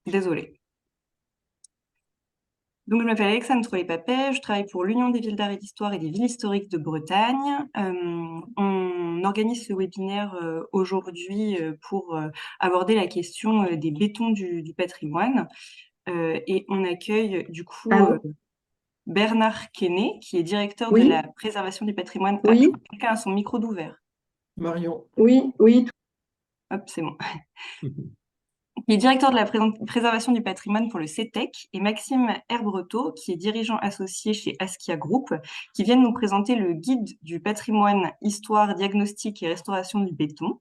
Désolée. Donc, je m'appelle Alexandre Troyer-Papet, je travaille pour l'Union des villes d'art et d'histoire et des villes historiques de Bretagne. On organise ce webinaire aujourd'hui pour aborder la question des bétons du patrimoine. Et on accueille du coup Allô? Bernard Quesnay, qui est directeur de la Oui, préservation du patrimoine. Ah, je oui, crois que quelqu'un a son micro d'ouvert. Marion. oui, oui. Hop, c'est bon. Qui est directeur de la préservation du patrimoine pour le CETEC, et Maxime Herbreteau, qui est dirigeant associé chez Askia Group, qui viennent nous présenter le guide du patrimoine, histoire, diagnostic et restauration du béton,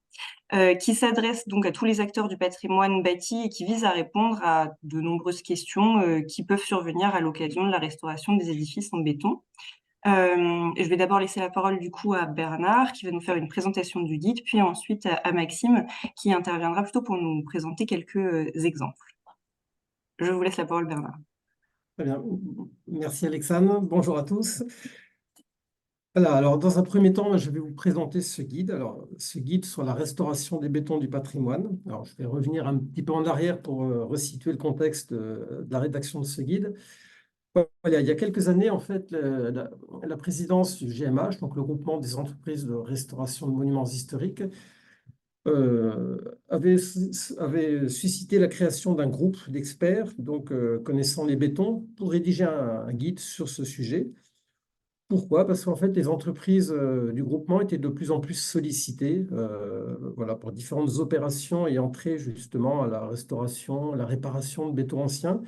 qui s'adresse donc à tous les acteurs du patrimoine bâti et qui vise à répondre à de nombreuses questions qui peuvent survenir à l'occasion de la restauration des édifices en béton. Je vais d'abord laisser la parole du coup à Bernard qui va nous faire une présentation du guide, puis ensuite à Maxime qui interviendra plutôt pour nous présenter quelques exemples. Je vous laisse la parole, Bernard. Très bien. Merci Alexandre. Bonjour à tous. Voilà, alors dans un premier temps, je vais vous présenter ce guide. Alors, ce guide sur la restauration des bétons du patrimoine. Alors, je vais revenir un petit peu en arrière pour resituer le contexte de la rédaction de ce guide. Voilà, il y a quelques années, en fait, la présidence du GMH, donc le groupement des entreprises de restauration de monuments historiques, avait suscité la création d'un groupe d'experts, donc connaissant les bétons, pour rédiger un guide sur ce sujet. Pourquoi? Parce qu'en fait, les entreprises du groupement étaient de plus en plus sollicitées, voilà, pour différentes opérations et entrées justement à la restauration, la réparation de béton ancien.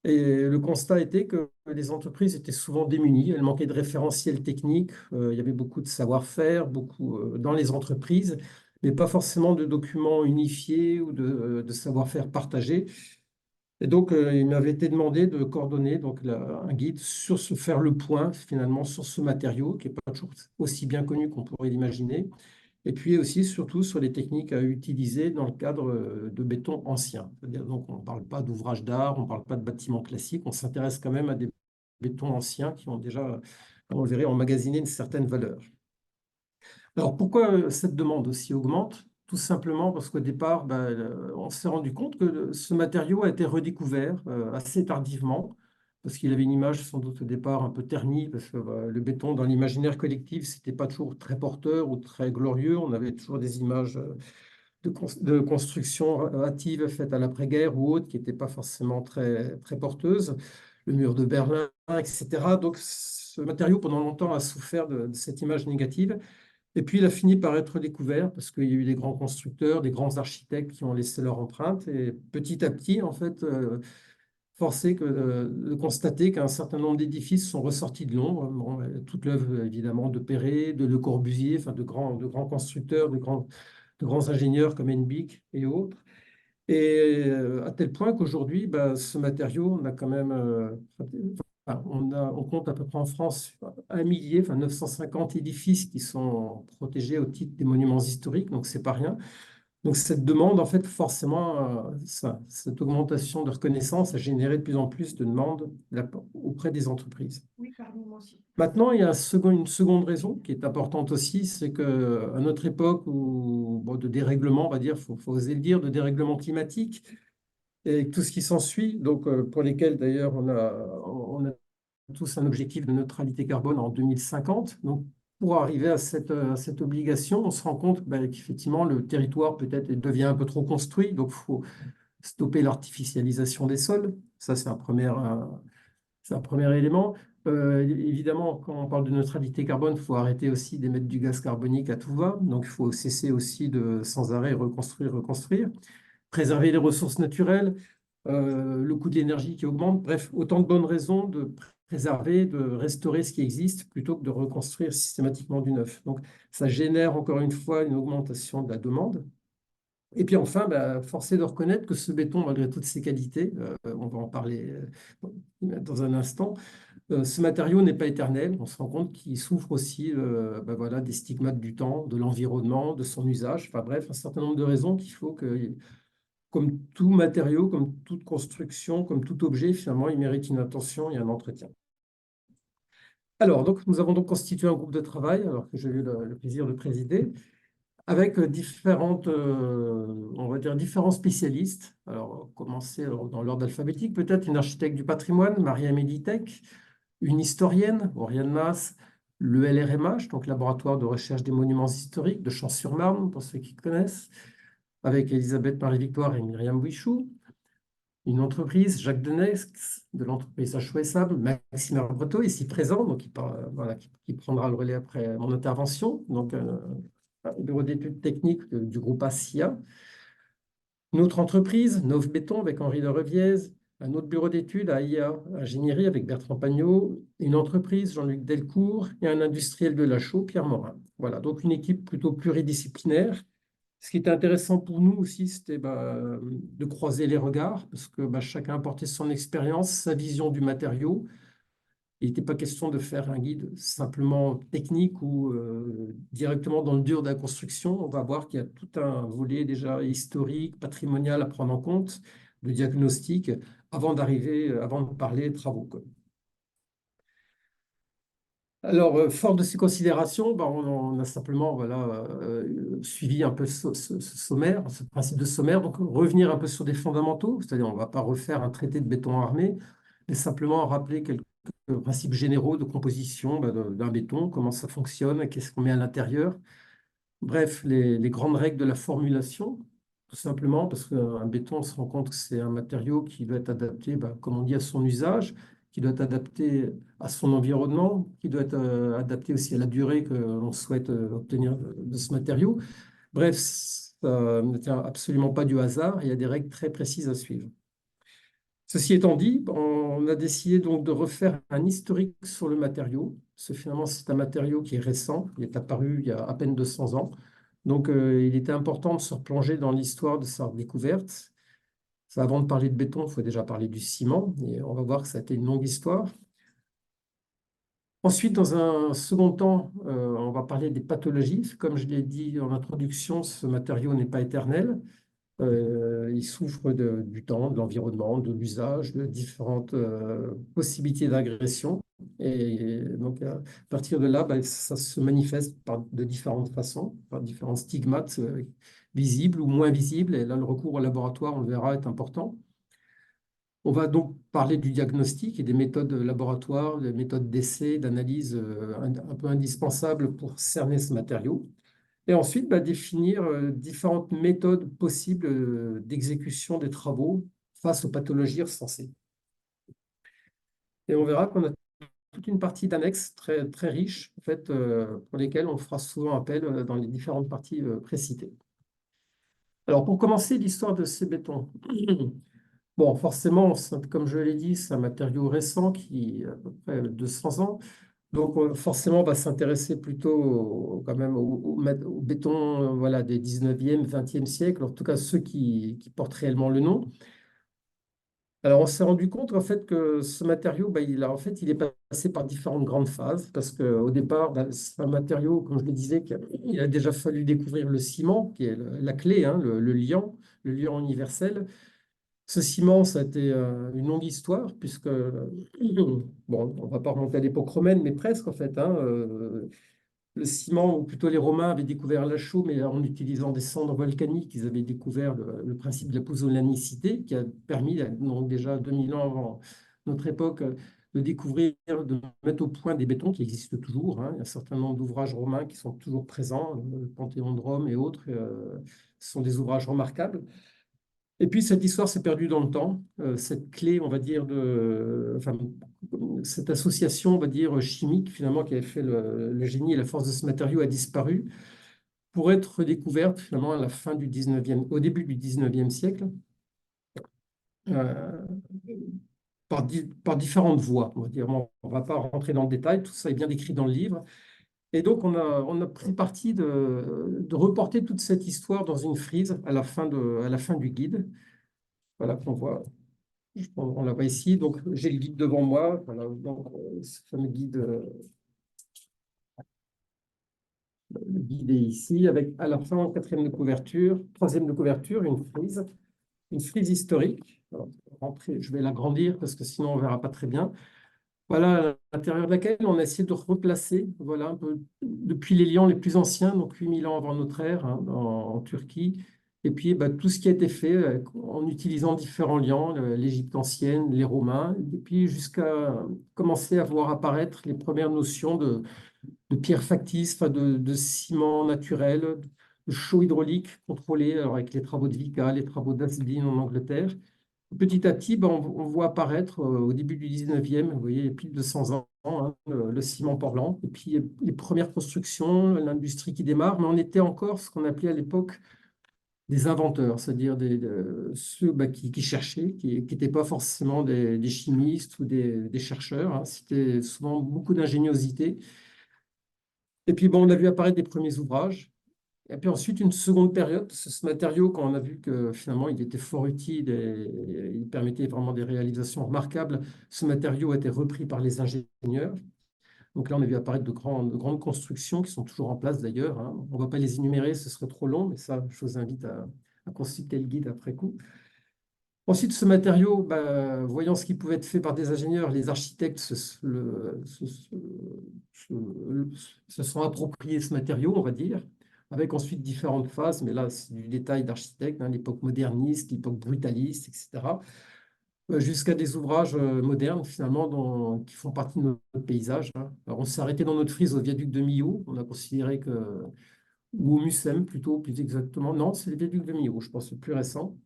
Et le constat était que les entreprises étaient souvent démunies, elles manquaient de référentiels techniques, il y avait beaucoup de savoir-faire, beaucoup dans les entreprises, mais pas forcément de documents unifiés ou de savoir-faire partagé. Et donc, il m'avait été demandé de coordonner donc, un guide sur faire le point finalement sur ce matériau qui n'est pas toujours aussi bien connu qu'on pourrait l'imaginer. Et puis aussi, surtout, sur les techniques à utiliser dans le cadre de béton ancien. C'est-à-dire, donc, on ne parle pas d'ouvrages d'art, on ne parle pas de bâtiments classiques, on s'intéresse quand même à des bétons anciens qui ont déjà, on le verrait, emmagasiné une certaine valeur. Alors, pourquoi cette demande aussi augmente? Tout simplement parce qu'au départ, on s'est rendu compte que ce matériau a été redécouvert assez tardivement, parce qu'il avait une image sans doute au départ un peu ternie, parce que le béton dans l'imaginaire collectif, c'était pas toujours très porteur ou très glorieux. On avait toujours des images de construction hâtive faites à l'après-guerre ou autres qui n'étaient pas forcément très, très porteuses. Le mur de Berlin, etc. Donc, ce matériau, pendant longtemps, a souffert de cette image négative. Et puis, il a fini par être découvert parce qu'il y a eu des grands constructeurs, des grands architectes qui ont laissé leur empreinte. Et petit à petit, en fait, forcé de constater qu'un certain nombre d'édifices sont ressortis de l'ombre. Bon, toute l'œuvre, évidemment, de Perret, de Le Corbusier, enfin, de grands constructeurs, de grands ingénieurs comme Hennebique et autres. Et à tel point qu'aujourd'hui, ce matériau, on a quand même, enfin, on compte à peu près en France un millier, enfin 950 édifices qui sont protégés au titre des monuments historiques, donc c'est pas rien. Donc cette demande, en fait, forcément, cette augmentation de reconnaissance a généré de plus en plus de demandes auprès des entreprises. Oui, pardon, moi aussi. Maintenant, il y a une seconde raison qui est importante aussi, c'est qu'à notre époque où, bon, de dérèglement, on va dire, faut oser le dire, de dérèglement climatique et tout ce qui s'ensuit, donc pour lesquels d'ailleurs on a tous un objectif de neutralité carbone en 2050. Donc, pour arriver à cette obligation, on se rend compte qu'effectivement, le territoire peut-être devient un peu trop construit, donc il faut stopper l'artificialisation des sols. Ça, c'est un premier élément. Évidemment, quand on parle de neutralité carbone, il faut arrêter aussi d'émettre du gaz carbonique à tout va. Donc, il faut cesser aussi de sans arrêt reconstruire, reconstruire. Préserver les ressources naturelles, le coût de l'énergie qui augmente. Bref, autant de bonnes raisons de préserver, de restaurer ce qui existe plutôt que de reconstruire systématiquement du neuf. Donc, ça génère encore une fois une augmentation de la demande. Et puis enfin, force est de reconnaître que ce béton, malgré toutes ses qualités, on va en parler dans un instant, ce matériau n'est pas éternel. On se rend compte qu'il souffre aussi voilà, des stigmates du temps, de l'environnement, de son usage. Enfin bref, un certain nombre de raisons qu'il faut que, comme tout matériau, comme toute construction, comme tout objet, finalement, il mérite une attention et un entretien. Alors, donc, nous avons donc constitué un groupe de travail, alors que j'ai eu le plaisir de présider, avec différents spécialistes. Alors, commencer alors, dans l'ordre alphabétique, peut-être une architecte du patrimoine, Maria Meditek, une historienne, Oriane Mas, le LRMH, donc Laboratoire de recherche des monuments historiques de Champs-sur-Marne, pour ceux qui connaissent, avec Elisabeth Marie-Victoire et Myriam Bouichou, une entreprise, Jacques Denex, de l'entreprise HOSAB, Maxime Breteau, ici présent, donc voilà, qui prendra le relais après mon intervention, donc un bureau d'études techniques du groupe ASIA. Une autre entreprise, Nov Béton, avec Henri de Reviez, un autre bureau d'études, AIA Ingénierie, avec Bertrand Pagnot, une entreprise, Jean-Luc Delcourt, et un industriel de la chaux, Pierre Morin. Voilà, donc une équipe plutôt pluridisciplinaire. Ce qui était intéressant pour nous aussi, c'était de croiser les regards, parce que chacun apportait son expérience, sa vision du matériau. Il n'était pas question de faire un guide simplement technique ou directement dans le dur de la construction. On va voir qu'il y a tout un volet déjà historique, patrimonial à prendre en compte, de diagnostic, avant de parler travaux, quoi. Alors, fort de ces considérations, on a simplement suivi un peu ce sommaire, ce principe de sommaire, donc revenir un peu sur des fondamentaux, c'est-à-dire on ne va pas refaire un traité de béton armé, mais simplement rappeler quelques principes généraux de composition d'un béton, comment ça fonctionne, qu'est-ce qu'on met à l'intérieur. Bref, les grandes règles de la formulation, tout simplement, parce qu'un béton, on se rend compte que c'est un matériau qui doit être adapté, comme on dit, à son usage, qui doit être adapté à son environnement, qui doit être adapté aussi à la durée que l'on souhaite obtenir de ce matériau. Bref, ça ne tient absolument pas du hasard, il y a des règles très précises à suivre. Ceci étant dit, on a décidé donc de refaire un historique sur le matériau. Parce que finalement, c'est un matériau qui est récent, il est apparu il y a à peine 200 ans. Donc, il était important de se replonger dans l'histoire de sa découverte. Avant de parler de béton, il faut déjà parler du ciment, et on va voir que ça a été une longue histoire. Ensuite, dans un second temps, on va parler des pathologies. Comme je l'ai dit en introduction, ce matériau n'est pas éternel. Il souffre du temps, de l'environnement, de l'usage, de différentes possibilités d'agression. Et donc, à partir de là, ça se manifeste de différentes façons, par différents stigmates visibles ou moins visibles. Et là, le recours au laboratoire, on le verra, est important. On va donc parler du diagnostic et des méthodes laboratoires, des méthodes d'essai, d'analyse un peu indispensables pour cerner ce matériau. Et ensuite, définir différentes méthodes possibles d'exécution des travaux face aux pathologies recensées. Et on verra qu'on a toute une partie d'annexes très, très riches, en fait, pour lesquelles on fera souvent appel dans les différentes parties précitées. Alors, pour commencer, l'histoire de ces bétons. Bon, forcément, comme je l'ai dit, c'est un matériau récent qui a à peu près 200 ans. Donc, forcément, on va s'intéresser plutôt quand même au béton voilà, des 19e, 20e siècle, en tout cas ceux qui portent réellement le nom. Alors, on s'est rendu compte en fait que ce matériau, il est passé par différentes grandes phases, parce qu'au départ, c'est un matériau, comme je le disais, il a déjà fallu découvrir le ciment, qui est la clé, hein, le liant universel. Ce ciment, ça a été une longue histoire, puisque, bon, on ne va pas remonter à l'époque romaine, mais presque en fait, hein, le ciment, ou plutôt les Romains avaient découvert la chaux, mais en utilisant des cendres volcaniques, ils avaient découvert le principe de la pouzzolanicité, qui a permis, donc déjà 2000 ans avant notre époque, de découvrir, de mettre au point des bétons qui existent toujours, hein. Il y a un certain nombre d'ouvrages romains qui sont toujours présents, le Panthéon de Rome et autres, ce sont des ouvrages remarquables. Et puis, cette histoire s'est perdue dans le temps. Cette clé, on va dire, cette association, on va dire, chimique, finalement, qui avait fait le génie et la force de ce matériau a disparu pour être redécouverte, finalement, à la fin du 19e, au début du 19e siècle, euh, par différentes voies, on va dire. On ne va pas rentrer dans le détail, tout ça est bien décrit dans le livre. Et donc, on a pris parti de reporter toute cette histoire dans une frise à la fin du guide. Voilà, qu'on voit. On la voit ici. Donc, j'ai le guide devant moi. Voilà, donc, ce fameux guide, le guide est ici, avec à la fin, quatrième de couverture, troisième de couverture, une frise historique. Alors, je vais l'agrandir parce que sinon, on ne verra pas très bien. Voilà, à l'intérieur de laquelle on a essayé de replacer, voilà, un peu depuis les liants les plus anciens, donc 8000 ans avant notre ère, hein, en Turquie, Et puis, tout ce qui a été fait en utilisant différents liants, l'Égypte ancienne, les Romains, et puis jusqu'à commencer à voir apparaître les premières notions de pierre factice, enfin de ciment naturel, de chaux hydraulique contrôlé, alors avec les travaux de Vicat, les travaux d'Asselin en Angleterre. Petit à petit, on voit apparaître au début du 19e, vous voyez, il y a plus de 200 ans, hein, le ciment Portland, et puis les premières constructions, l'industrie qui démarre, mais on était encore ce qu'on appelait à l'époque des inventeurs, c'est-à-dire ceux qui cherchaient, qui n'étaient pas forcément des chimistes ou des chercheurs, hein. C'était souvent beaucoup d'ingéniosité. Et puis, on a vu apparaître des premiers ouvrages. Et puis ensuite, une seconde période, ce matériau, quand on a vu que finalement il était fort utile et il permettait vraiment des réalisations remarquables, ce matériau a été repris par les ingénieurs. Donc là, on a vu apparaître de grandes constructions qui sont toujours en place d'ailleurs, hein. On ne va pas les énumérer, ce serait trop long, mais ça, je vous invite à consulter le guide après coup. Ensuite, ce matériau, voyant ce qui pouvait être fait par des ingénieurs, les architectes se sont appropriés ce matériau, on va dire, avec ensuite différentes phases, mais là, c'est du détail d'architecte, hein, l'époque moderniste, l'époque brutaliste, etc., jusqu'à des ouvrages modernes, finalement, qui font partie de notre paysage, hein. Alors, on s'est arrêté dans notre frise au viaduc de Millau, on a considéré que, ou au Mucem, plutôt, plus exactement. Non, c'est le viaduc de Millau, je pense, le plus récent,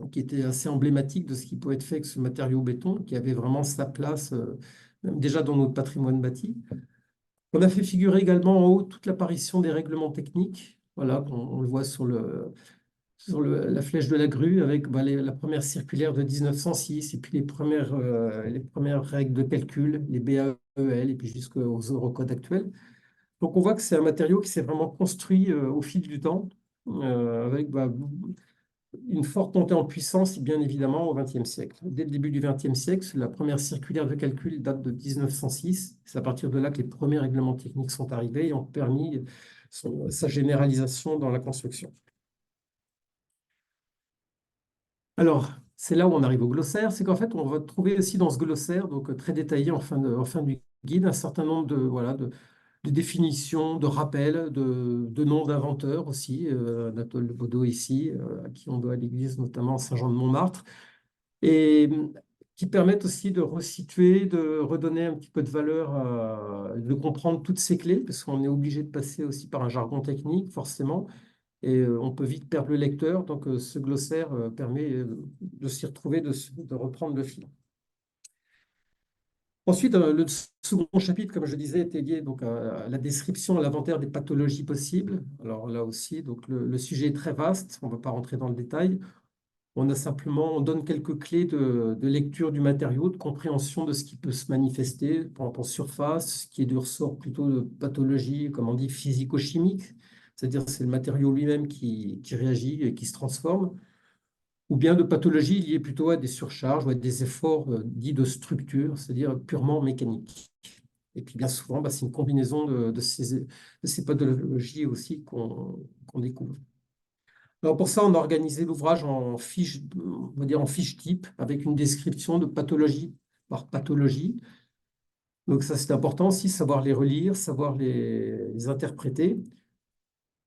qui était assez emblématique de ce qui pouvait être fait avec ce matériau béton, qui avait vraiment sa place déjà dans notre patrimoine bâti. On a fait figurer également en haut toute l'apparition des règlements techniques. Voilà, on le voit la flèche de la grue avec la première circulaire de 1906 et puis les premières règles de calcul, les BAEL et puis jusqu'aux eurocodes actuels. Donc on voit que c'est un matériau qui s'est vraiment construit au fil du temps avec une forte montée en puissance, bien évidemment, au XXe siècle. Dès le début du XXe siècle, la première circulaire de calcul date de 1906. C'est à partir de là que les premiers règlements techniques sont arrivés et ont permis sa généralisation dans la construction. Alors, c'est là où on arrive au glossaire, c'est qu'en fait, on va trouver aussi dans ce glossaire, donc très détaillé en fin du guide, un certain nombre de définitions, de rappels, de noms d'inventeurs aussi, Anatole Baudot ici, à qui on doit l'église notamment Saint-Jean-de-Montmartre, et qui permettent aussi de resituer, de redonner un petit peu de valeur, de comprendre toutes ces clés, parce qu'on est obligé de passer aussi par un jargon technique, forcément, et on peut vite perdre le lecteur. Donc, ce glossaire permet de s'y retrouver, de reprendre le fil. Ensuite, le second chapitre, comme je disais, était lié donc, à la description, à l'inventaire des pathologies possibles. Alors là aussi, donc, le sujet est très vaste, on ne va pas rentrer dans le détail. On donne quelques clés de lecture du matériau, de compréhension de ce qui peut se manifester en surface, ce qui est du ressort plutôt de pathologie, comme on dit, physico-chimique, c'est-à-dire c'est le matériau lui-même qui réagit et qui se transforme, ou bien de pathologie liée plutôt à des surcharges ou à des efforts dits de structure, c'est-à-dire purement mécaniques. Et puis bien souvent, c'est une combinaison de ces pathologies aussi qu'on découvre. Alors pour ça, on a organisé l'ouvrage en fiches, on va dire en fiches type, avec une description de pathologie par pathologie. Donc ça, c'est important aussi, savoir les relire, savoir les interpréter.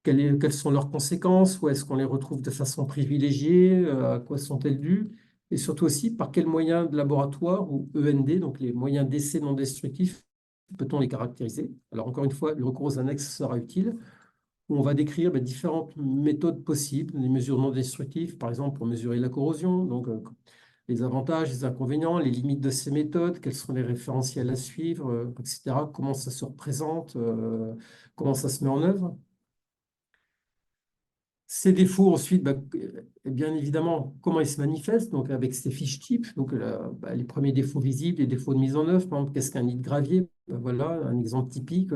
Quelles sont leurs conséquences? Où est-ce qu'on les retrouve de façon privilégiée? À quoi sont-elles dues? Et surtout aussi, par quels moyens de laboratoire ou END, donc les moyens d'essai non destructifs, peut-on les caractériser? Alors encore une fois, le recours aux annexes sera utile, où on va décrire différentes méthodes possibles, les mesures non destructives, par exemple, pour mesurer la corrosion, donc les avantages, les inconvénients, les limites de ces méthodes, quels sont les référentiels à suivre, etc., comment ça se représente, comment ça se met en œuvre. Ces défauts, ensuite, bien évidemment, comment ils se manifestent, donc avec ces fiches types, donc les premiers défauts visibles, les défauts de mise en œuvre, par exemple, qu'est-ce qu'un nid de gravier? Voilà un exemple typique.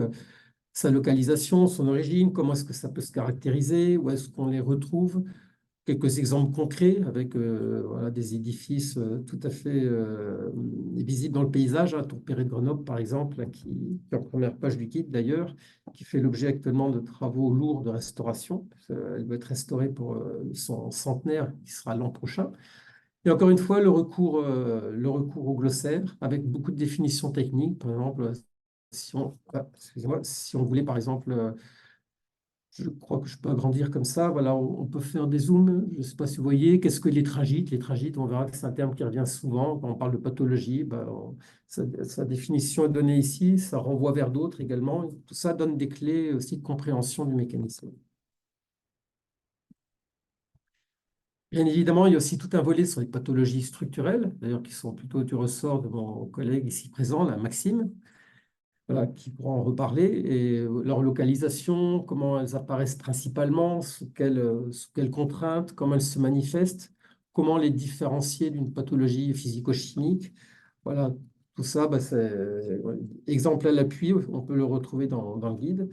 Sa localisation, son origine, comment est-ce que ça peut se caractériser, où est-ce qu'on les retrouve. Quelques exemples concrets avec des édifices tout à fait visibles dans le paysage, hein, Tour Perret de Grenoble par exemple, là, qui est en première page du guide d'ailleurs, qui fait l'objet actuellement de travaux lourds de restauration. Elle va être restaurée pour son centenaire qui sera l'an prochain. Et encore une fois, le recours au glossaire avec beaucoup de définitions techniques. Par exemple, si on voulait par exemple Je crois que je peux agrandir comme ça. Voilà, on peut faire des zooms. Je ne sais pas si vous voyez. Qu'est-ce que les tragites? Les tragites, on verra que c'est un terme qui revient souvent quand on parle de pathologie. Ben, sa définition est donnée ici. Ça renvoie vers d'autres également. Tout ça donne des clés aussi de compréhension du mécanisme. Bien évidemment, il y a aussi tout un volet sur les pathologies structurelles, d'ailleurs qui sont plutôt du ressort de mon collègue ici présent, là, Maxime, voilà, qui pourra en reparler, et leur localisation, comment elles apparaissent principalement, sous quelles contraintes, comment elles se manifestent, comment les différencier d'une pathologie physico-chimique. Voilà, tout ça, bah, c'est exemple à l'appui, on peut le retrouver dans le guide.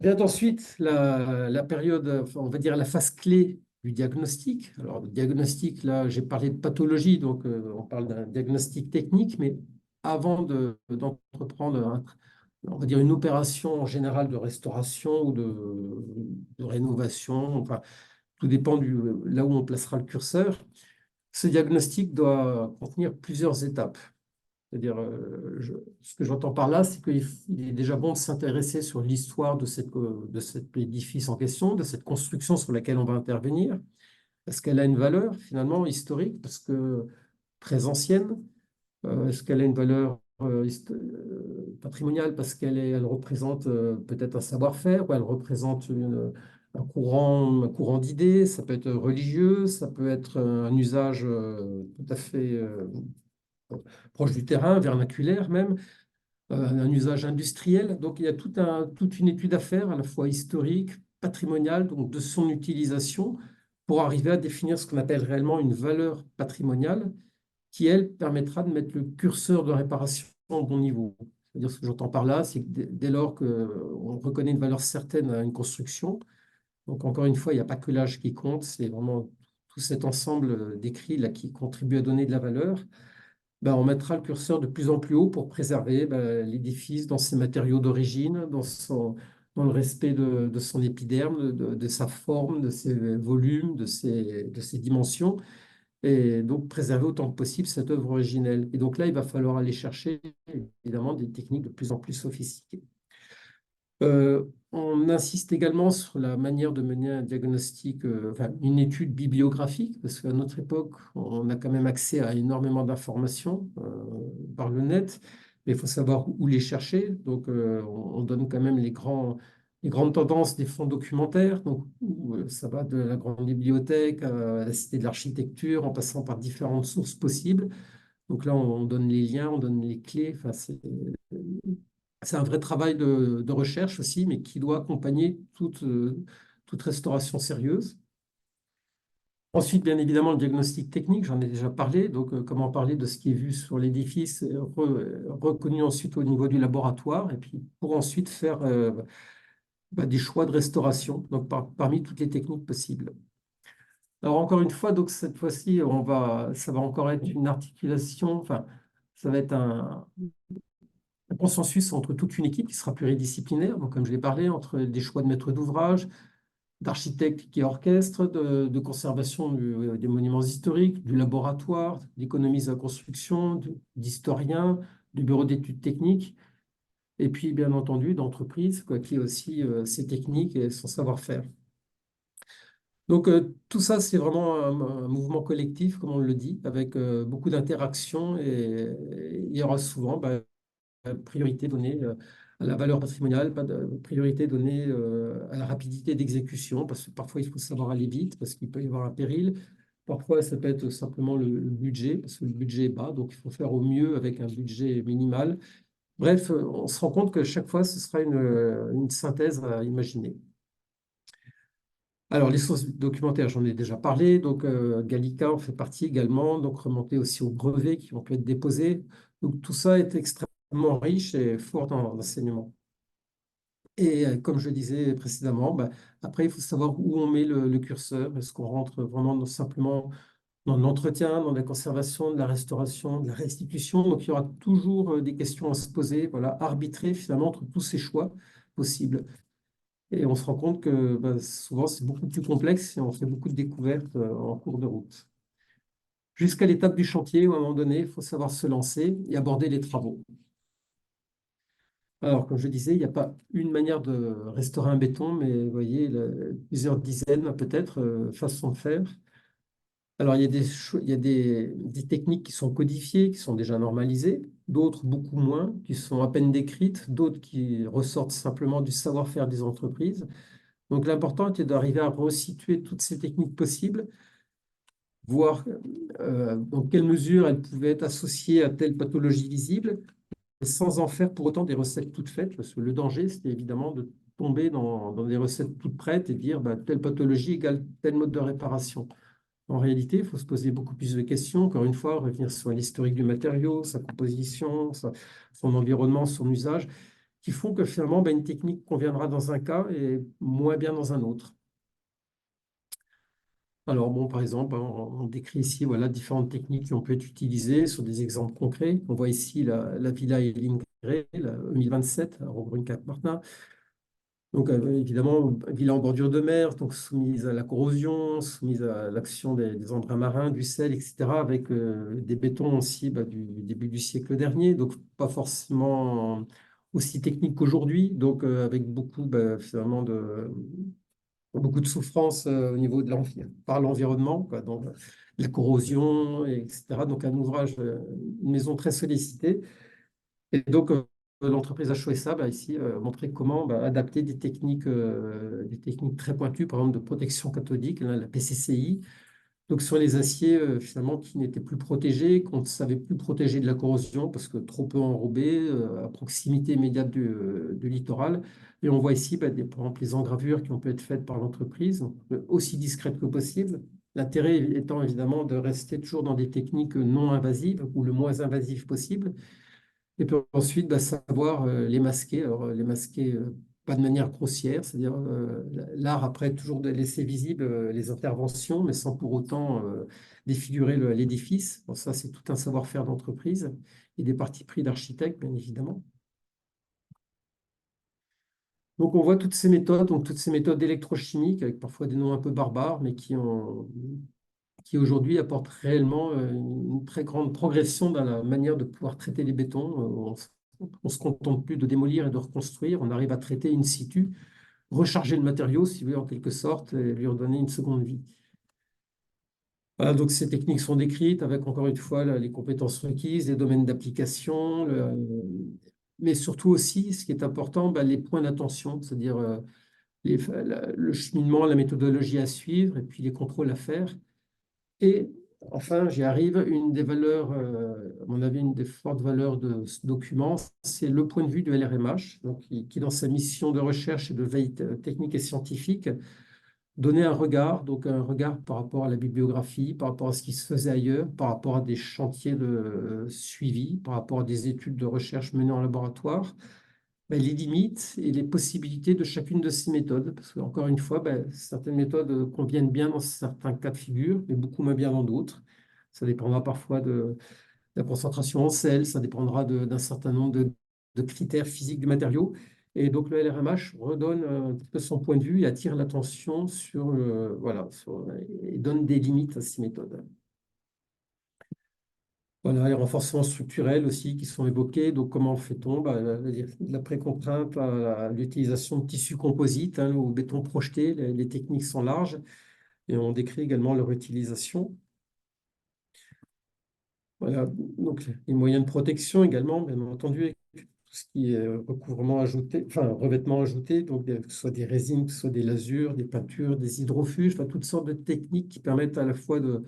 Vient ensuite la période, enfin, on va dire la phase clé du diagnostic. Alors, le diagnostic, là, j'ai parlé de pathologie, donc on parle d'un diagnostic technique, mais avant d'entreprendre, on va dire, une opération en général de restauration ou de rénovation, enfin, tout dépend là où on placera le curseur, ce diagnostic doit contenir plusieurs étapes. C'est-à-dire, ce que j'entends par là, c'est qu'il est déjà bon de s'intéresser sur l'histoire de cet édifice en question, de cette construction sur laquelle on va intervenir. Est-ce qu'elle a une valeur finalement historique, parce que très ancienne? Est-ce qu'elle a une valeur patrimoniale parce elle représente peut-être un savoir-faire, ou elle représente un courant d'idées? Ça peut être religieux, ça peut être un usage tout à fait proche du terrain, vernaculaire même, un usage industriel. Donc il y a toute une étude à faire, à la fois historique, patrimoniale, donc de son utilisation, pour arriver à définir ce qu'on appelle réellement une valeur patrimoniale, qui, elle, permettra de mettre le curseur de réparation au bon niveau. C'est-à-dire, ce que j'entends par là, c'est que dès lors qu'on reconnaît une valeur certaine à une construction, donc encore une fois, il n'y a pas que l'âge qui compte, c'est vraiment tout cet ensemble d'écrits là qui contribue à donner de la valeur. Ben, on mettra le curseur de plus en plus haut pour préserver l'édifice dans ses matériaux d'origine, dans le respect de son épiderme, de sa forme, de ses volumes, de ses dimensions, et donc préserver autant que possible cette œuvre originelle. Et donc là, il va falloir aller chercher évidemment des techniques de plus en plus sophistiquées. On insiste également sur la manière de mener un diagnostic, enfin, une étude bibliographique, parce qu'à notre époque, on a quand même accès à énormément d'informations par le net, mais il faut savoir où les chercher. Donc, on donne quand même les grandes tendances des fonds documentaires. Donc, ça va de la grande bibliothèque à la Cité de l'Architecture, en passant par différentes sources possibles. Donc là, on donne les liens, on donne les clés. Enfin, c'est un vrai travail de recherche aussi, mais qui doit accompagner toute restauration sérieuse. Ensuite, bien évidemment, le diagnostic technique, j'en ai déjà parlé. Donc, comment parler de ce qui est vu sur l'édifice, reconnu ensuite au niveau du laboratoire, et puis pour ensuite faire des choix de restauration, donc parmi toutes les techniques possibles. Alors, encore une fois, donc cette fois-ci, ça va encore être une articulation, enfin, ça va être un consensus entre toute une équipe qui sera pluridisciplinaire, donc comme je l'ai parlé, entre des choix de maître d'ouvrage, d'architectes qui orchestrent, de conservation des monuments historiques, du laboratoire, d'économies de la construction, d'historiens, du bureau d'études techniques, et puis bien entendu d'entreprises, qui a aussi ses techniques et son savoir-faire. Donc tout ça, c'est vraiment un mouvement collectif, comme on le dit, avec beaucoup d'interactions, et il y aura souvent priorité donnée à la valeur patrimoniale, pas de priorité donnée à la rapidité d'exécution, parce que parfois il faut savoir aller vite, parce qu'il peut y avoir un péril. Parfois, ça peut être simplement le budget, parce que le budget est bas, donc il faut faire au mieux avec un budget minimal. Bref, on se rend compte que chaque fois, ce sera une synthèse à imaginer. Alors, les sources documentaires, j'en ai déjà parlé. Donc, Gallica en fait partie également, donc remonter aussi aux brevets qui ont pu être déposés. Donc, tout ça est extrêmement riche et fort dans l'enseignement. Et comme je disais précédemment, après, il faut savoir où on met le curseur. Est-ce qu'on rentre vraiment simplement dans l'entretien, dans la conservation, de la restauration, de la restitution? Donc, il y aura toujours des questions à se poser, voilà, arbitrer finalement entre tous ces choix possibles. Et on se rend compte que souvent, c'est beaucoup plus complexe et on fait beaucoup de découvertes en cours de route. Jusqu'à l'étape du chantier où, à un moment donné, il faut savoir se lancer et aborder les travaux. Alors, comme je disais, il n'y a pas une manière de restaurer un béton, mais vous voyez, plusieurs dizaines peut-être façons de faire. Alors, il y a des techniques qui sont codifiées, qui sont déjà normalisées, d'autres beaucoup moins, qui sont à peine décrites, d'autres qui ressortent simplement du savoir-faire des entreprises. Donc, l'important était d'arriver à resituer toutes ces techniques possibles, voir dans quelle mesure elles pouvaient être associées à telle pathologie visible, sans en faire pour autant des recettes toutes faites, parce que le danger, c'était évidemment de tomber dans des recettes toutes prêtes et dire bah, telle pathologie égale tel mode de réparation. En réalité, il faut se poser beaucoup plus de questions. Encore une fois, revenir sur l'historique du matériau, sa composition, son environnement, son usage, qui font que finalement, bah, une technique conviendra dans un cas et moins bien dans un autre. Alors, bon, par exemple, on décrit ici voilà, différentes techniques qui ont pu être utilisées sur des exemples concrets. On voit ici la Villa Ellingré, la 1027, à Roquebrune-Cap-Martin. Donc, évidemment, villa en bordure de mer, donc soumise à la corrosion, soumise à l'action des embruns marins, du sel, etc., avec des bétons aussi bah, du début du siècle dernier, donc pas forcément aussi technique qu'aujourd'hui, donc avec beaucoup, bah, finalement, beaucoup de souffrance au niveau par l'environnement, quoi, donc la corrosion, etc. Donc, un ouvrage, une maison très sollicitée. Et donc, l'entreprise a choisi ça, bah, ici, montrer comment bah, adapter des techniques très pointues, par exemple de protection cathodique, la PCCI, donc sur les aciers finalement qui n'étaient plus protégés, qu'on ne savait plus protéger de la corrosion parce que trop peu enrobés, à proximité immédiate du littoral. Et on voit ici, bah, par exemple, les engravures qui ont pu être faites par l'entreprise, aussi discrètes que possible. L'intérêt étant évidemment de rester toujours dans des techniques non invasives ou le moins invasives possible. Et puis ensuite, bah, savoir les masquer. Alors, les masquer pas de manière grossière, c'est-à-dire l'art après toujours de laisser visibles les interventions, mais sans pour autant défigurer l'édifice. Bon, ça, c'est tout un savoir-faire d'entreprise et des partis pris d'architectes, bien évidemment. Donc, on voit toutes ces méthodes, donc toutes ces méthodes électrochimiques, avec parfois des noms un peu barbares, mais qui aujourd'hui apportent réellement une très grande progression dans la manière de pouvoir traiter les bétons. On ne se contente plus de démolir et de reconstruire, on arrive à traiter in situ, recharger le matériau, si vous voulez, en quelque sorte, et lui redonner une seconde vie. Voilà, donc ces techniques sont décrites avec, encore une fois, les compétences requises, les domaines d'application, mais surtout aussi, ce qui est important, bah, les points d'attention, c'est-à-dire le cheminement, la méthodologie à suivre et puis les contrôles à faire. Et enfin, j'y arrive, une des valeurs, à mon avis, une des fortes valeurs de ce document, c'est le point de vue du LRMH, donc, qui, dans sa mission de recherche et de veille technique et scientifique, donnait donc un regard par rapport à la bibliographie, par rapport à ce qui se faisait ailleurs, par rapport à des chantiers de suivi, par rapport à des études de recherche menées en laboratoire, ben, les limites et les possibilités de chacune de ces méthodes. Parce qu'encore une fois, ben, certaines méthodes conviennent bien dans certains cas de figure, mais beaucoup moins bien dans d'autres. Ça dépendra parfois de la concentration en sel, ça dépendra d'un certain nombre de critères physiques du matériau. Et donc le LRMH redonne un petit peu son point de vue et attire l'attention sur, voilà, et donne des limites à ces méthodes. Voilà, les renforcements structurels aussi qui sont évoqués. Donc, comment fait-on? Bah, la précontrainte à l'utilisation de tissus composites, hein, au béton projeté, les techniques sont larges et on décrit également leur utilisation. Voilà, donc les moyens de protection également, bien entendu, avec tout ce qui est recouvrement ajouté, enfin revêtement ajouté, donc que ce soit des résines, que ce soit des lasures, des peintures, des hydrofuges, enfin toutes sortes de techniques qui permettent à la fois de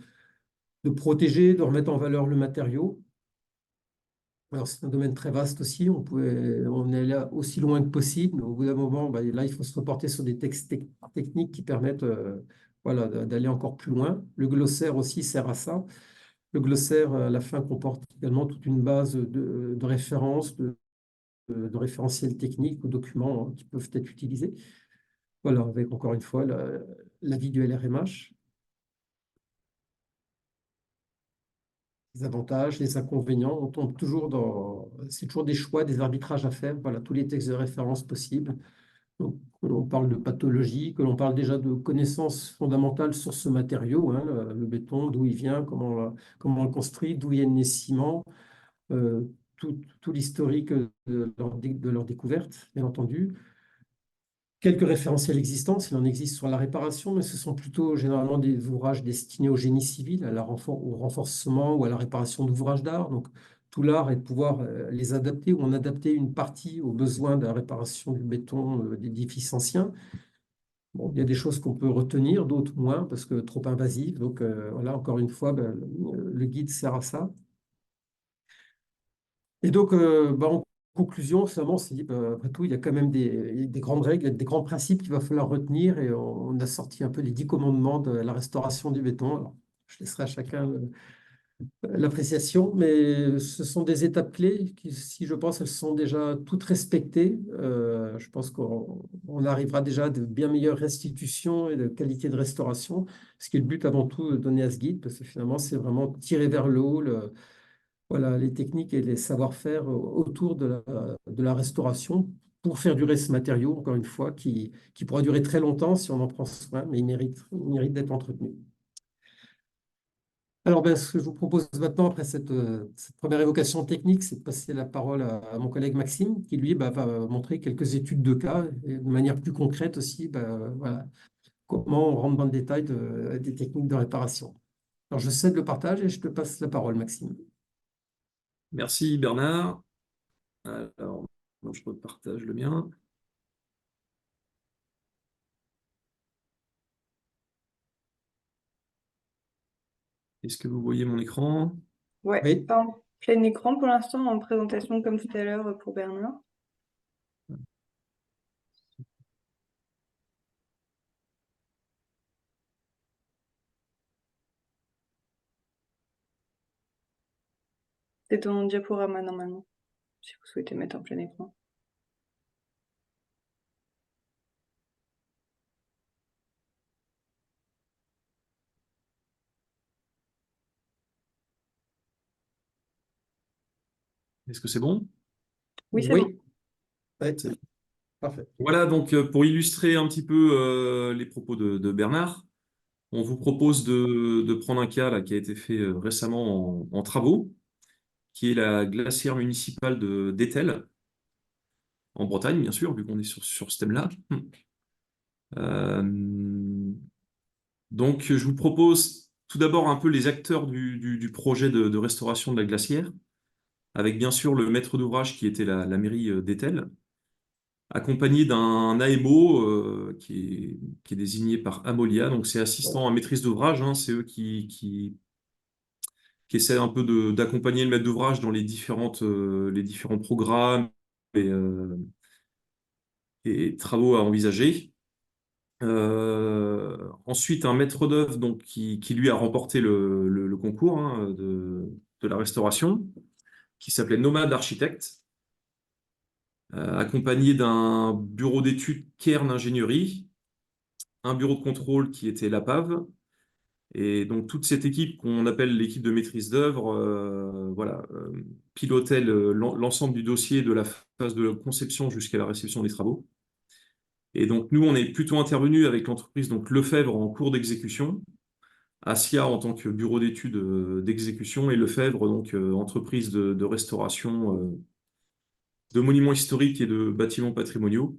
protéger, de remettre en valeur le matériau. Alors, c'est un domaine très vaste aussi. On est là aussi loin que possible. Mais au bout d'un moment, bah, là, il faut se reporter sur des textes techniques qui permettent voilà, d'aller encore plus loin. Le glossaire aussi sert à ça. Le glossaire, à la fin, comporte également toute une base de références, de référentiels techniques ou documents qui peuvent être utilisés. Voilà, avec encore une fois l'avis du LRMH. Les avantages, les inconvénients, on tombe toujours c'est toujours des choix, des arbitrages à faire. Voilà, tous les textes de référence possibles. Donc, que l'on parle de pathologie, que l'on parle déjà de connaissances fondamentales sur ce matériau, hein, le béton, d'où il vient, comment on le construit, d'où viennent les ciments, tout l'historique de leur découverte, bien entendu. Quelques référentiels existants, s'il en existe, sur la réparation, mais ce sont plutôt généralement des ouvrages destinés au génie civil, au renforcement ou à la réparation d'ouvrages d'art. Donc, tout l'art est de pouvoir les adapter ou en adapter une partie aux besoins de la réparation du béton d'édifices anciens. Bon, il y a des choses qu'on peut retenir, d'autres moins, parce que trop invasives. Donc, voilà, encore une fois, ben, le guide sert à ça. Et donc, bah, en conclusion, finalement, on s'est dit, bah, après tout, il y a quand même des grandes règles, il y a des grands principes qu'il va falloir retenir. Et on a sorti un peu les 10 commandements de la restauration du béton. Alors, je laisserai à chacun l'appréciation, mais ce sont des étapes clés qui, si je pense, elles sont déjà toutes respectées. Je pense qu'on arrivera déjà à de bien meilleures restitutions et de qualité de restauration, ce qui est le but avant tout de donner à ce guide, parce que finalement, c'est vraiment tirer vers le haut voilà, les techniques et les savoir-faire autour de la restauration pour faire durer ce matériau, encore une fois, qui pourra durer très longtemps si on en prend soin, mais il mérite d'être entretenu. Alors, ben, ce que je vous propose maintenant, après cette première évocation technique, c'est de passer la parole à mon collègue Maxime, qui lui va montrer quelques études de cas, et de manière plus concrète aussi, voilà, comment on rentre dans le détail des techniques de réparation. Alors, je cède le partage et je te passe la parole, Maxime. Merci Bernard. Alors, je repartage le mien. Est-ce que vous voyez mon écran? Ouais, Oui. pas en plein écran pour l'instant, en présentation comme tout à l'heure pour Bernard. C'est ton diaporama normalement, si vous souhaitez mettre en plein écran. Est-ce que c'est bon? Oui, c'est bon. Oui. Ouais, parfait. Voilà, donc pour illustrer un petit peu les propos de Bernard, on vous propose de prendre un cas là, qui a été fait récemment en travaux, qui est la glacière municipale d'Etel, en Bretagne, bien sûr, vu qu'on est sur ce thème-là. Euh, donc, je vous propose tout d'abord un peu les acteurs du projet de restauration de la glacière, avec bien sûr le maître d'ouvrage qui était la mairie d'Etel, accompagné d'un AMO qui est désigné par Amolia, donc c'est assistant à maîtrise d'ouvrage, hein, c'est eux qui essaient un peu d'accompagner le maître d'ouvrage dans les différents programmes et travaux à envisager. Ensuite, un maître d'œuvre donc, qui lui a remporté le concours hein, de la restauration, qui s'appelait Nomade Architecte, accompagné d'un bureau d'études Cairn Ingénierie, un bureau de contrôle qui était l'APAV, et donc toute cette équipe qu'on appelle l'équipe de maîtrise d'œuvre, voilà, pilotait l'ensemble du dossier de la phase de conception jusqu'à la réception des travaux. Et donc nous, on est plutôt intervenu avec l'entreprise donc Lefebvre en cours d'exécution, Asia en tant que bureau d'études d'exécution et Lefebvre donc entreprise de restauration de monuments historiques et de bâtiments patrimoniaux,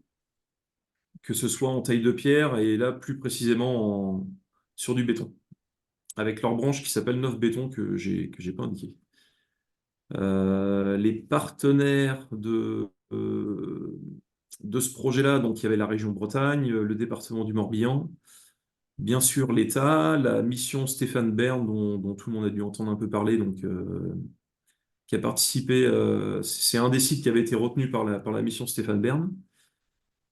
que ce soit en taille de pierre et là plus précisément sur du béton, avec leur branche qui s'appelle Neuf Béton que j'ai pas indiqué. Les partenaires de ce projet-là, donc il y avait la région Bretagne, le département du Morbihan, bien sûr l'État, la mission Stéphane Bern, dont tout le monde a dû entendre un peu parler, donc, qui a participé, c'est un des sites qui avait été retenu par la mission Stéphane Bern,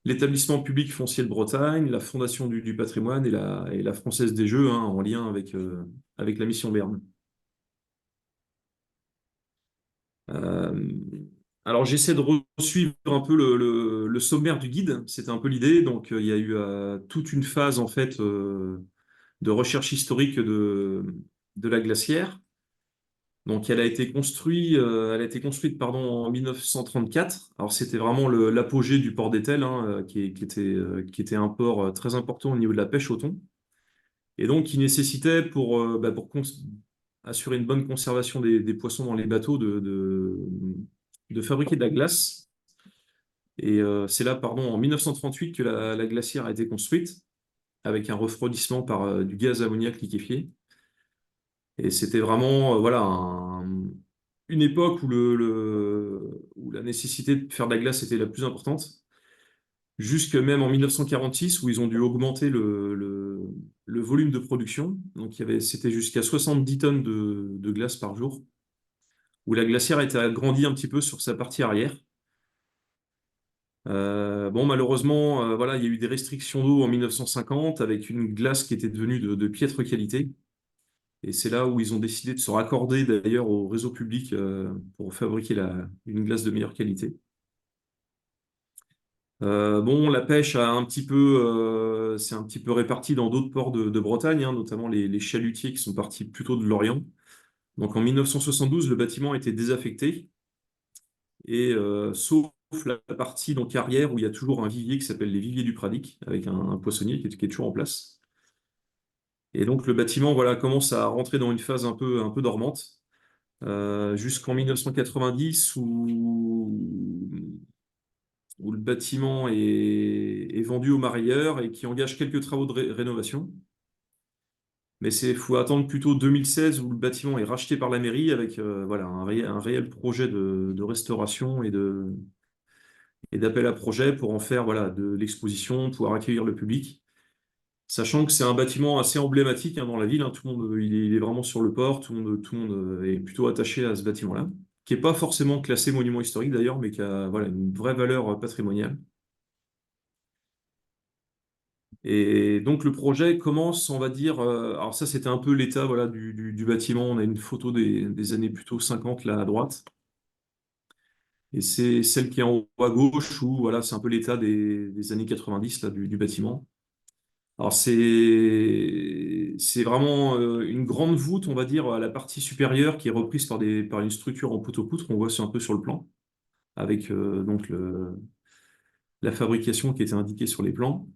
l'établissement public foncier de Bretagne, la Fondation du patrimoine et la Française des Jeux, hein, en lien avec la mission Bern. Euh, alors j'essaie de suivre un peu le sommaire du guide, c'était un peu l'idée. Donc il y a eu toute une phase en fait de recherche historique de la glacière. Donc elle a été construite pardon, en 1934. Alors c'était vraiment l'apogée du port d'Etel, hein, qui était un port très important au niveau de la pêche au thon. Et donc qui nécessitait pour assurer une bonne conservation des poissons dans les bateaux de fabriquer de la glace. Et c'est là, pardon, en 1938 que la glacière a été construite, avec un refroidissement par du gaz ammoniaque liquéfié. Et c'était vraiment voilà, une époque où, où la nécessité de faire de la glace était la plus importante, jusque même en 1946, où ils ont dû augmenter le volume de production. Donc c'était jusqu'à 70 tonnes de glace par jour, où la glacière a été agrandie un petit peu sur sa partie arrière. Bon, malheureusement, voilà, il y a eu des restrictions d'eau en 1950 avec une glace qui était devenue de piètre qualité. Et c'est là où ils ont décidé de se raccorder d'ailleurs au réseau public pour fabriquer une glace de meilleure qualité. Bon, la pêche c'est un petit peu réparti dans d'autres ports de Bretagne, hein, notamment les chalutiers qui sont partis plutôt de l'Orient. Donc en 1972, le bâtiment a été désaffecté et sauf la partie donc arrière où il y a toujours un vivier qui s'appelle les Viviers du Pradic avec un poissonnier qui est toujours en place. Et donc le bâtiment voilà commence à rentrer dans une phase un peu dormante jusqu'en 1990 où le bâtiment est vendu aux mareyeurs et qui engage quelques travaux de rénovation. Mais faut attendre plutôt 2016 où le bâtiment est racheté par la mairie avec voilà, un réel projet de restauration et d'appel à projet pour en faire voilà, de l'exposition, pouvoir accueillir le public. Sachant que c'est un bâtiment assez emblématique hein, dans la ville, hein. Tout le monde, il est vraiment sur le port, tout le monde est plutôt attaché à ce bâtiment-là, qui n'est pas forcément classé monument historique d'ailleurs, mais qui a voilà, une vraie valeur patrimoniale. Et donc le projet commence, on va dire, alors ça c'était un peu l'état voilà, du bâtiment, on a une photo des années plutôt 50 là à droite, et c'est celle qui est en haut à gauche où voilà, c'est un peu l'état des années 90 là, du bâtiment. Alors c'est vraiment une grande voûte, on va dire, à la partie supérieure qui est reprise par une structure en poteau-poutre, on voit c'est un peu sur le plan, avec donc la fabrication qui était indiquée sur les plans.